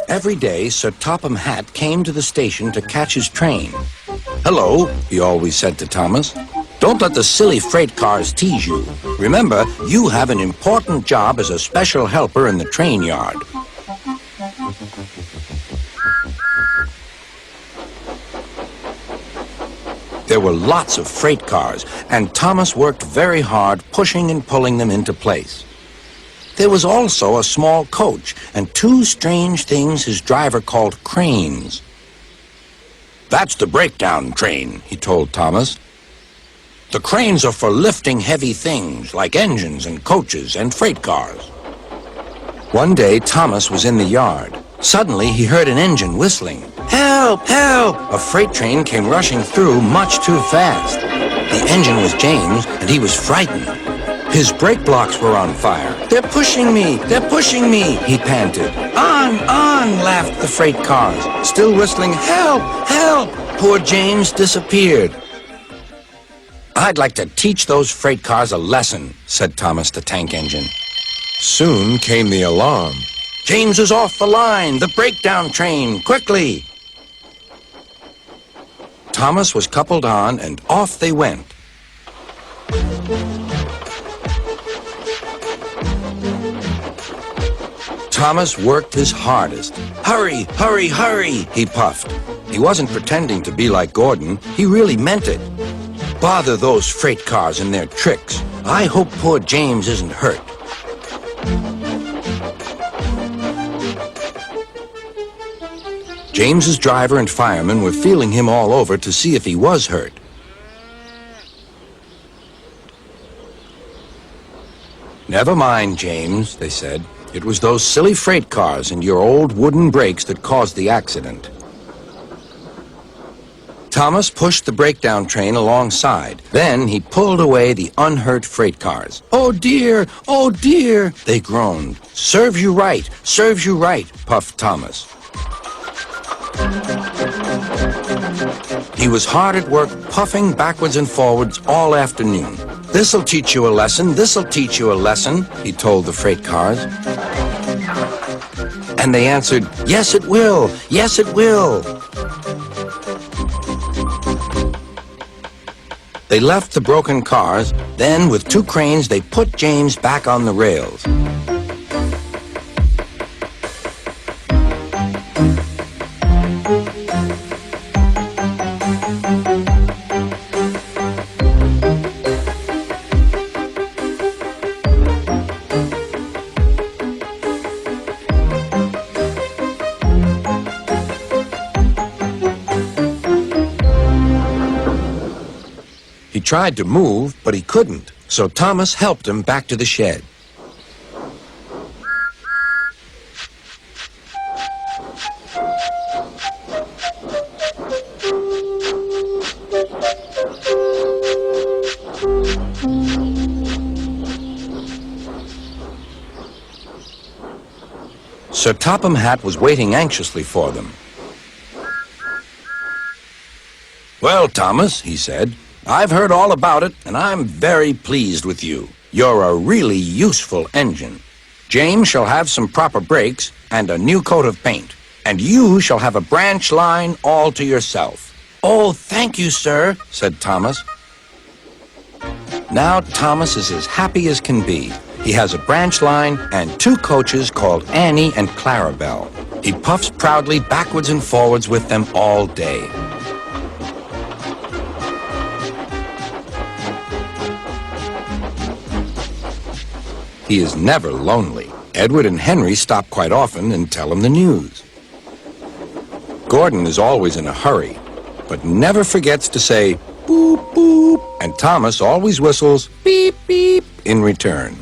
Every day, Sir Topham Hatt came to the station to catch his train. "Hello," he always said to Thomas. "Don't let the silly freight cars tease you. Remember, you have an important job as a special helper in the train yard." There were lots of freight cars, and Thomas worked very hard pushing and pulling them into place. There was also a small coach and two strange things his driver called cranes. "That's the breakdown train," he told Thomas. "The cranes are for lifting heavy things like engines and coaches and freight cars." One day, Thomas was in the yard. Suddenly, he heard an engine whistling. "Help! Help!" A freight train came rushing through much too fast. The engine was James, and he was frightened. His brake blocks were on fire. "They're pushing me! They're pushing me!" he panted. On, laughed the freight cars, still whistling, "Help! Help!" Poor James disappeared. "I'd like to teach those freight cars a lesson," said Thomas the tank engine. Soon came the alarm. "James is off the line! The breakdown train! Quickly!" Thomas was coupled on, and off they went. Thomas worked his hardest. "Hurry, hurry, hurry," he puffed. He wasn't pretending to be like Gordon. He really meant it. "Bother those freight cars and their tricks. I hope poor James isn't hurt." James's driver and firemen were feeling him all over to see if he was hurt. "Never mind, James," they said. "It was those silly freight cars and your old wooden brakes that caused the accident." Thomas pushed the breakdown train alongside. Then he pulled away the unhurt freight cars. "Oh dear, oh dear," they groaned. "Serves you right, serves you right," puffed Thomas. He was hard at work, puffing backwards and forwards all afternoon. "This'll teach you a lesson, this'll teach you a lesson," he told the freight cars. And they answered, "Yes, it will, yes, it will." They left the broken cars. Then, with two cranes, they put James back on the rails. He tried to move, but he couldn't, so Thomas helped him back to the shed. Sir Topham Hatt was waiting anxiously for them. "Well, Thomas," he said, "I've heard all about it, and I'm very pleased with you. You're a really useful engine. James shall have some proper brakes and a new coat of paint, and you shall have a branch line all to yourself." "Oh, thank you, sir," said Thomas. Now Thomas is as happy as can be. He has a branch line and two coaches called Annie and Clarabelle. He puffs proudly backwards and forwards with them all day. He is never lonely. Edward and Henry stop quite often and tell him the news. Gordon is always in a hurry, but never forgets to say, "Boop, boop," and Thomas always whistles, "Beep, beep," in return.